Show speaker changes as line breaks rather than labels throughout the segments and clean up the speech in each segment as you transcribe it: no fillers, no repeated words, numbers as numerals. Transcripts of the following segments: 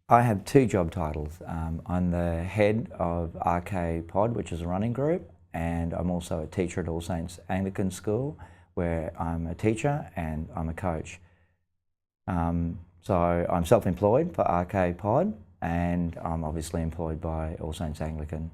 I have two job titles. I'm the head of RK Pod, which is a running group, and I'm also a teacher at All Saints Anglican School, where I'm a teacher and I'm a coach. So I'm self-employed for RK Pod, and I'm obviously employed by All Saints Anglican.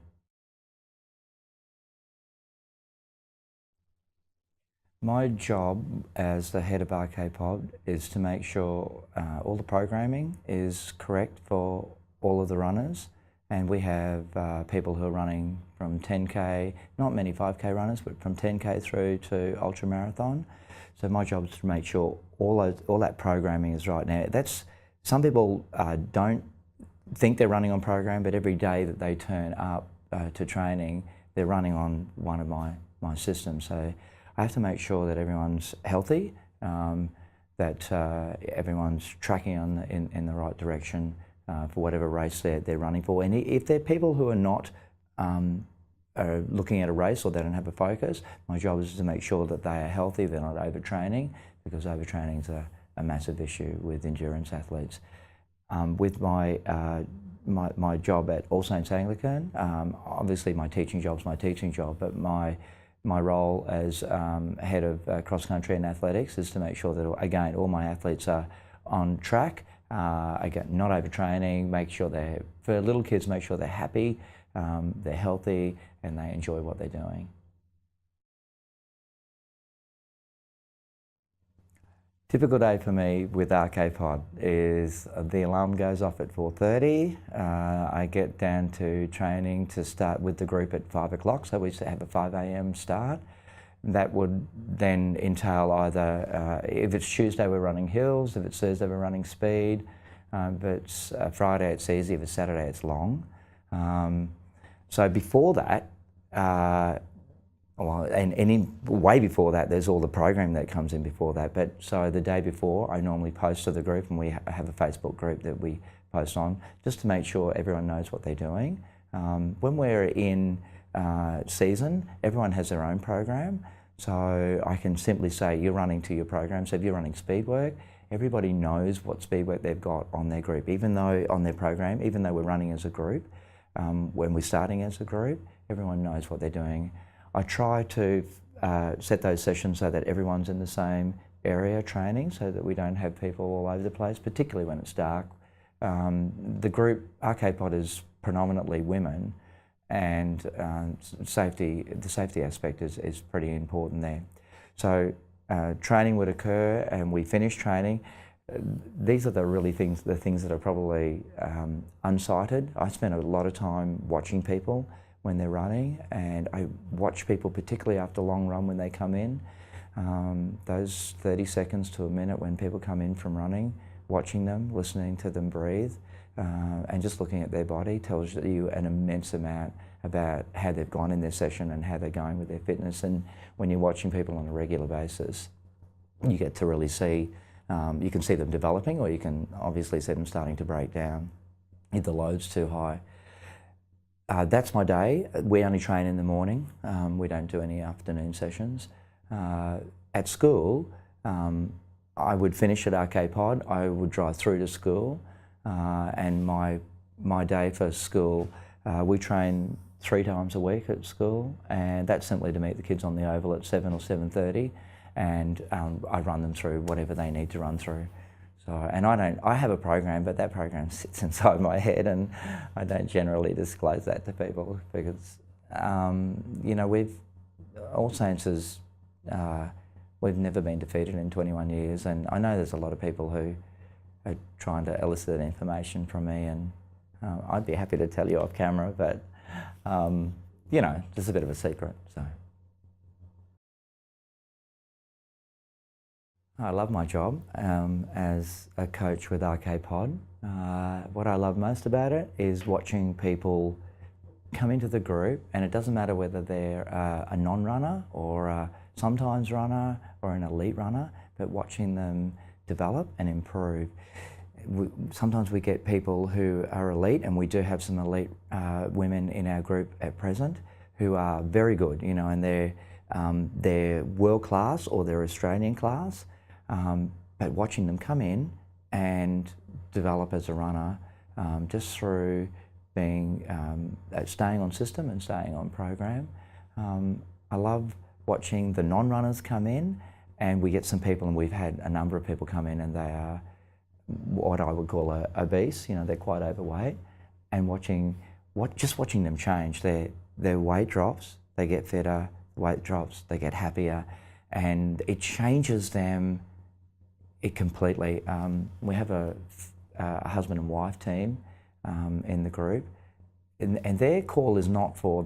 My job as the head of RK Pod is to make sure all the programming is correct for all of the runners, and we have people who are running from 10k, not many 5k runners, but from 10k through to ultra marathon. So my job is to make sure all that programming is right. Now, some people don't think they're running on program, but every day that they turn up to training, they're running on one of my systems. So I have to make sure that everyone's healthy, that everyone's tracking in the right direction for whatever race they're running for. And if they're people who are not looking at a race or they don't have a focus, my job is to make sure that they are healthy, they're not overtraining, because overtraining is a massive issue with endurance athletes. With my job at All Saints Anglican, obviously my teaching job's my teaching job, but my role as head of cross-country and athletics is to make sure that, again, all my athletes are on track, again, not overtraining, make sure for little kids, make sure they're happy, they're healthy, and they enjoy what they're doing. Typical day for me with RK Pod is the alarm goes off at 4:30. I get down to training to start with the group at 5 o'clock, so we used to have a 5 a.m. start. That would then entail either, if it's Tuesday we're running hills, if it's Thursday we're running speed, if it's Friday it's easy, if it's Saturday it's long. So before that, way before that, there's all the program that comes in before that. But so the day before, I normally post to the group, and we have a Facebook group that we post on, just to make sure everyone knows what they're doing. When we're in season, everyone has their own program. So I can simply say, you're running to your program. So if you're running speed work, everybody knows what speed work they've got on their group, even though on their program, even though we're running as a group, when we're starting as a group, everyone knows what they're doing. I try to set those sessions so that everyone's in the same area training, so that we don't have people all over the place, particularly when it's dark. The group, RK Pod, is predominantly women, and the safety aspect is pretty important there. So training would occur and we finish training. These are the things that are probably unsighted. I spend a lot of time watching people when they're running, and I watch people particularly after a long run when they come in. Those 30 seconds to a minute when people come in from running, watching them, listening to them breathe, and just looking at their body tells you an immense amount about how they've gone in their session and how they're going with their fitness. And when you're watching people on a regular basis, you get to really see, you can see them developing, or you can obviously see them starting to break down if the load's too high. That's my day. We only train in the morning. We don't do any afternoon sessions. At school, I would finish at RK Pod. I would drive through to school, and my day for school, we train 3 times a week at school, and that's simply to meet the kids on the oval at 7 or 7:30, and I run them through whatever they need to run through. So, and I have a program, but that program sits inside my head, and I don't generally disclose that to people, because, you know, All Saints is, we've never been defeated in 21 years, and I know there's a lot of people who are trying to elicit that information from me, and I'd be happy to tell you off camera, but, you know, just a bit of a secret, so. I love my job as a coach with RK Pod. What I love most about it is watching people come into the group, and it doesn't matter whether they're a non-runner or a sometimes runner or an elite runner, but watching them develop and improve. Sometimes we get people who are elite, and we do have some elite women in our group at present who are very good, you know, and they're world class or they're Australian class. But watching them come in and develop as a runner just through being staying on system and staying on program. I love watching the non-runners come in, and we get some people, and we've had a number of people come in, and they are what I would call obese. You know, they're quite overweight, and just watching them change. Their weight drops, they get fitter. Weight drops, they get happier, and it changes them. It completely. We have a husband and wife team in the group, and their call is not for.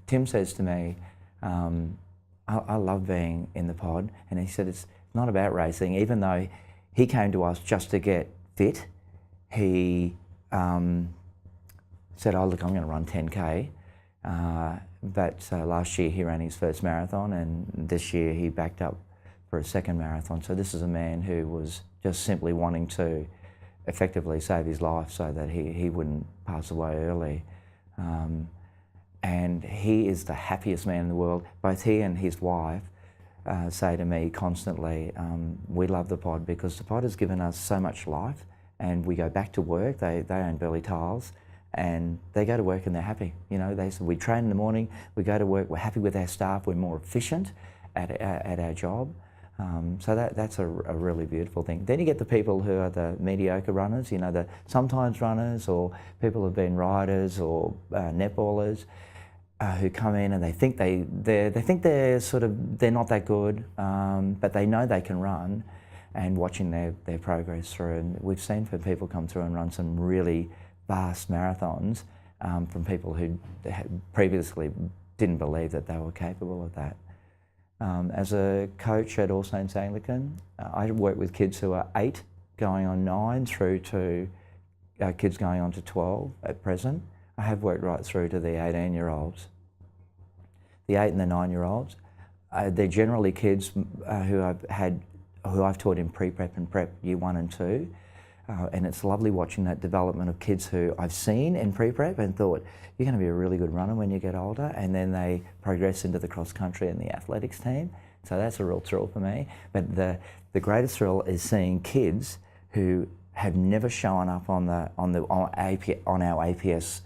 Tim says to me, I love being in the pod, and he said it's not about racing. Even though he came to us just to get fit, he said, "Oh look, I'm going to run 10K." But last year he ran his first marathon, and this year he backed up for a second marathon. So this is a man who was just simply wanting to effectively save his life so that he wouldn't pass away early. And he is the happiest man in the world. Both he and his wife say to me constantly, we love the pod because the pod has given us so much life, and we go back to work. They own Burley Tiles, and they go to work and they're happy. You know, they said we train in the morning, we go to work, we're happy with our staff, we're more efficient at our job. So that's a really beautiful thing. Then you get the people who are the mediocre runners, you know, the sometimes runners, or people who've been riders or netballers who come in and they think they're not that good, but they know they can run, and watching their progress through. And we've seen for people come through and run some really vast marathons from people who previously didn't believe that they were capable of that. As a coach at All Saints Anglican, I work with kids who are 8 going on 9 through to kids going on to 12 at present. I have worked right through to the 18-year-olds. The 8 and the 9-year-olds, they're generally kids who I've taught in pre-prep and prep year 1 and 2. And it's lovely watching that development of kids who I've seen in pre-prep and thought, you're going to be a really good runner when you get older, and then they progress into the cross-country and the athletics team. So that's a real thrill for me. But the greatest thrill is seeing kids who have never shown up on our APS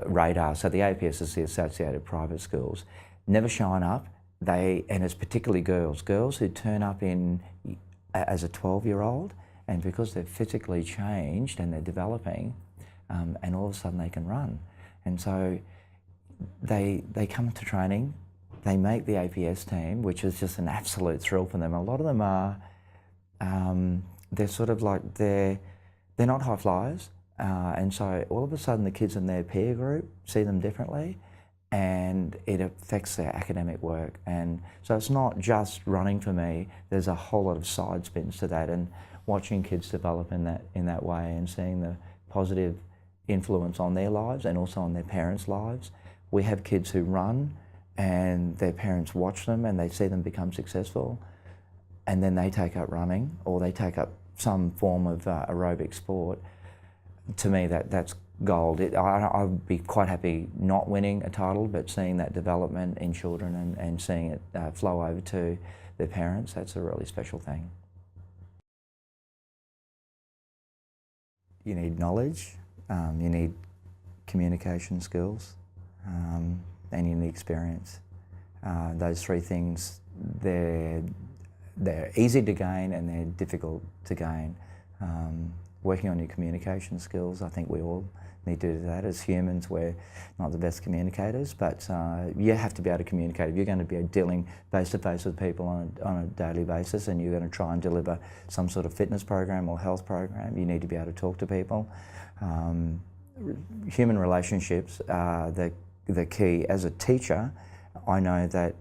radar. So the APS is the Associated Private Schools. Never showing up, and it's particularly girls who turn up as a 12-year-old, and because they're physically changed and they're developing, and all of a sudden they can run. And so they come to training, they make the APS team, which is just an absolute thrill for them. A lot of them are, they're sort of like, they're not high flyers, and so all of a sudden the kids in their peer group see them differently, and it affects their academic work. And so it's not just running for me, there's a whole lot of side spins to that, and watching kids develop in that way and seeing the positive influence on their lives and also on their parents' lives. We have kids who run and their parents watch them and they see them become successful, and then they take up running or they take up some form of aerobic sport. To me, that's gold. I would be quite happy not winning a title, but seeing that development in children and seeing it flow over to their parents, that's a really special thing. You need knowledge, you need communication skills, and you need experience. Those 3 things, they're easy to gain and they're difficult to gain. Working on your communication skills, I think we all need to do that. As humans, we're not the best communicators, but you have to be able to communicate. If you're going to be dealing face-to-face with people on a daily basis and you're going to try and deliver some sort of fitness program or health program, you need to be able to talk to people. Human relationships are the key. As a teacher, I know that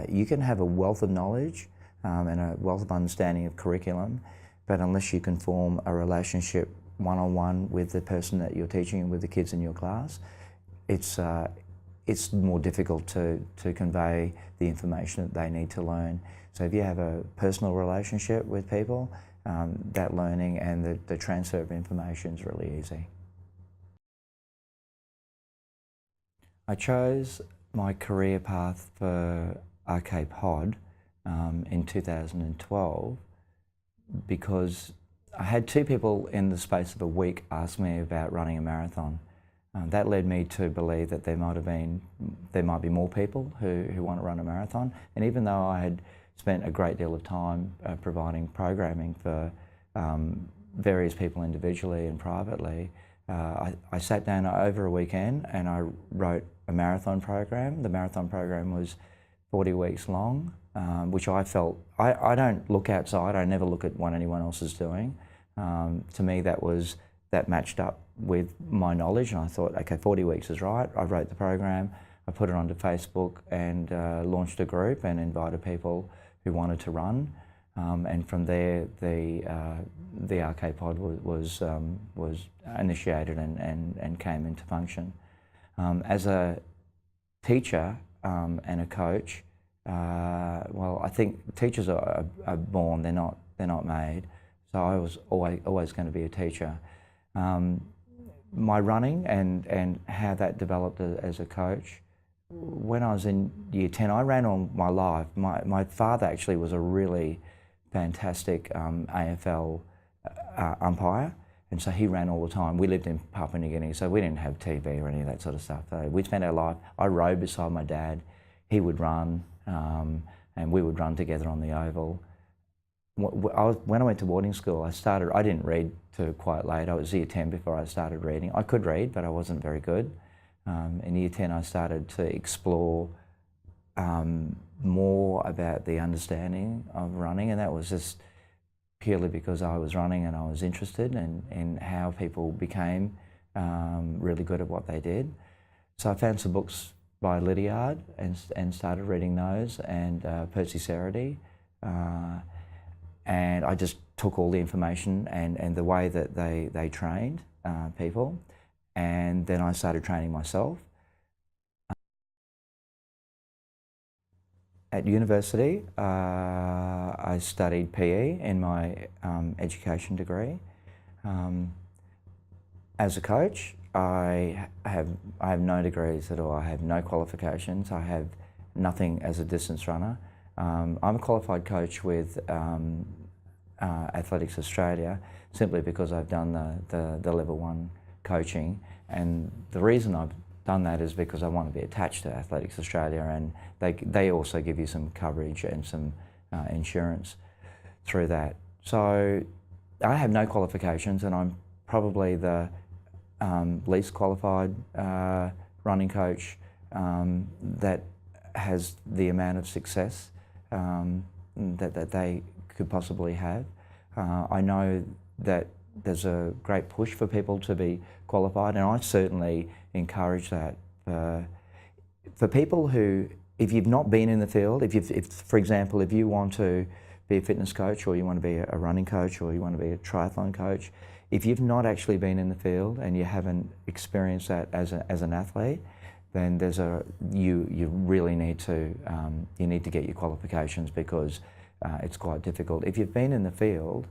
you can have a wealth of knowledge and a wealth of understanding of curriculum, but unless you can form a relationship one-on-one with the person that you're teaching and with the kids in your class, it's more difficult to convey the information that they need to learn. So if you have a personal relationship with people, that learning and the transfer of information is really easy. I chose my career path for RK Pod in 2012 because I had 2 people in the space of a week ask me about running a marathon. That led me to believe that there might be more people who want to run a marathon. And even though I had spent a great deal of time providing programming for various people individually and privately, I sat down over a weekend and I wrote a marathon program. The marathon program was 40 weeks long, which I felt, I don't look outside, I never look at what anyone else is doing. To me that matched up with my knowledge, and I thought, okay, 40 weeks is right. I wrote the program, I put it onto Facebook and launched a group and invited people who wanted to run. And from there, the RK Pod was initiated and came into function. As a teacher and a coach, well, I think teachers are born; they're not made. So I was always going to be a teacher. My running and how that developed as a coach. When I was in year 10, I ran all my life. My father actually was a really fantastic AFL umpire, and so he ran all the time. We lived in Papua New Guinea, so we didn't have TV or any of that sort of stuff. We spent our life, I rode beside my dad, he would run, and we would run together on the oval. When I went to boarding school, I didn't read till quite late. I was year 10 before I started reading. I could read, but I wasn't very good. In year 10, I started to explore more about the understanding of running, and that was just purely because I was running and I was interested in how people became really good at what they did. So I found some books by Lydiard and started reading those, and Percy Cerutty. And I just took all the information and the way that they trained people, and then I started training myself. At university, I studied PE in my education degree. As a coach, I have no degrees at all. I have no qualifications. I have nothing as a distance runner. I'm a qualified coach with Athletics Australia simply because I've done the level 1 coaching, and the reason I've done that is because I want to be attached to Athletics Australia, and they also give you some coverage and some insurance through that. So I have no qualifications, and I'm probably the least qualified running coach that has the amount of success that they could possibly have. I know that there's a great push for people to be qualified, and I certainly encourage that. For people who, if you've not been in the field, for example, if you want to be a fitness coach, or you want to be a running coach, or you want to be a triathlon coach, if you've not actually been in the field and you haven't experienced that as an athlete, then you really need to get your qualifications, because it's quite difficult. If you've been in the field,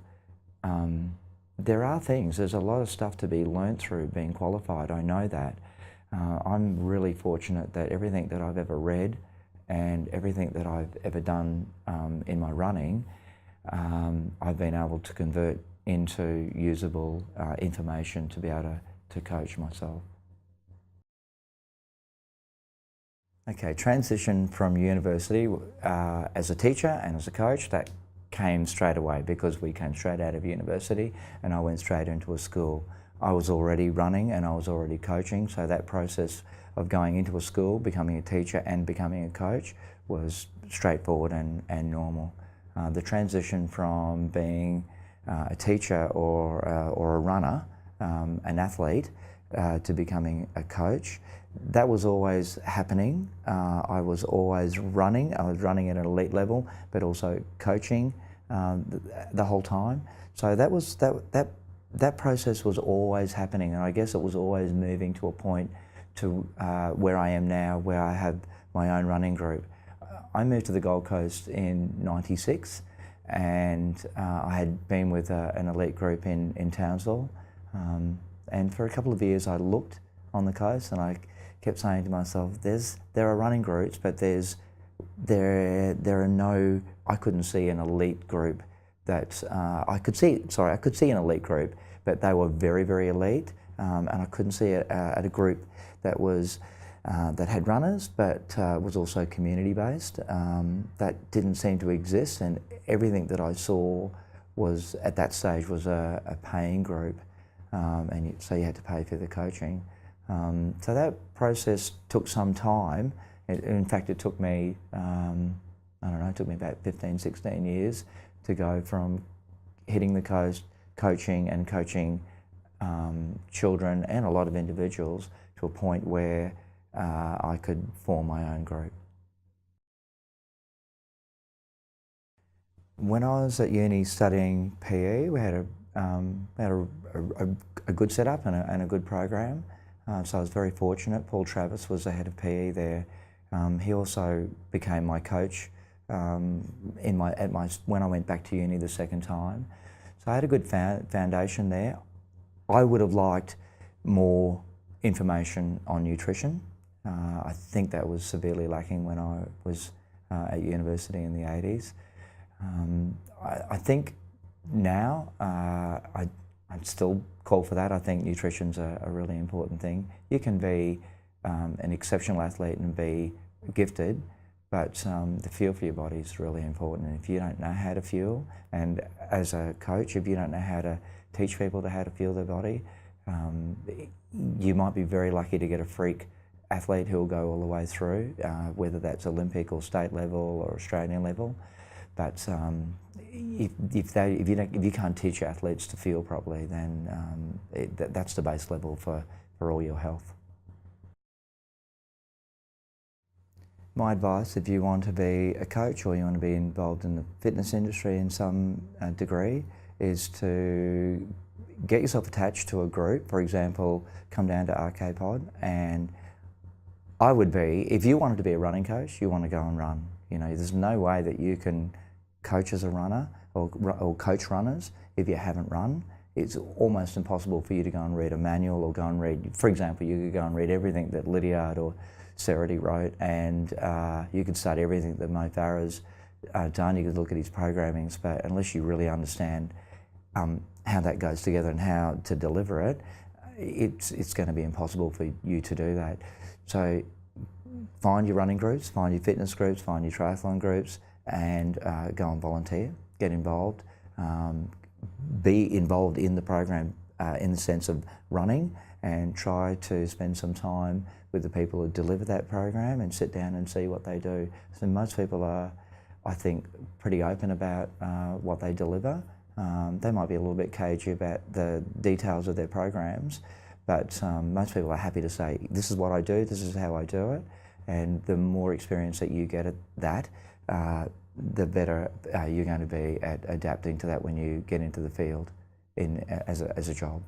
there's a lot of stuff to be learnt through being qualified. I know that. I'm really fortunate that everything that I've ever read and everything that I've ever done in my running, I've been able to convert into usable information to be able to coach myself. Okay, transition from university as a teacher and as a coach, that came straight away because we came straight out of university and I went straight into a school. I was already running and I was already coaching, so that process of going into a school, becoming a teacher and becoming a coach was straightforward and normal. The transition from being a teacher or a runner, an athlete, to becoming a coach, that was always happening. I was always running. I was running at an elite level, but also coaching the whole time. So that process was always happening, and I guess it was always moving to a point to where I am now, where I have my own running group. I moved to the Gold Coast in '96, and I had been with an elite group in Townsville, and for a couple of years I looked on the coast and I kept saying to myself, there are running groups, but there are no, I couldn't see an elite group that I could see an elite group, but they were very, very elite, and I couldn't see it at a group that was that had runners, but was also community-based. That didn't seem to exist, and everything that I saw was at that stage was a paying group, and so you had to pay for the coaching. So that process took some time. In fact, it took me, I don't know, it took me about 15, 16 years to go from hitting the coast, coaching children and a lot of individuals to a point where I could form my own group. When I was at uni studying PE, we had a good setup and a good program. So I was very fortunate. Paul Travis was the head of PE there. He also became my coach when I went back to uni the second time. So I had a good foundation there. I would have liked more information on nutrition. I think that was severely lacking when I was at university in the 80s. I think now I'd still call for that. I think nutrition's a really important thing. You can be an exceptional athlete and be gifted, but the fuel for your body is really important. And if you don't know how to fuel, and as a coach, if you don't know how to teach people how to fuel their body, you might be very lucky to get a freak athlete who will go all the way through, whether that's Olympic or state level or Australian level. But if you can't teach athletes to fuel properly, then that's the base level for all your health. My advice, if you want to be a coach or you want to be involved in the fitness industry in some degree, is to get yourself attached to a group. For example, come down to RK Pod, and I would be, if you wanted to be a running coach, you want to go and run. You know, there's no way that you can coach as a runner or coach runners if you haven't run. It's almost impossible for you to go and read a manual or go and read, for example, you could go and read everything that Lydiard or Cerity wrote, and you could study everything that Mo Farah's done. You could look at his programming, but unless you really understand how that goes together and how to deliver it, it's going to be impossible for you to do that. So find your running groups, find your fitness groups, find your triathlon groups, and go and volunteer, get involved, be involved in the program in the sense of running, and try to spend some time with the people who deliver that program and sit down and see what they do. So most people are, I think, pretty open about what they deliver. They might be a little bit cagey about the details of their programs, but most people are happy to say, this is what I do, this is how I do it, and the more experience that you get at that, the better you're going to be at adapting to that when you get into the field as a job.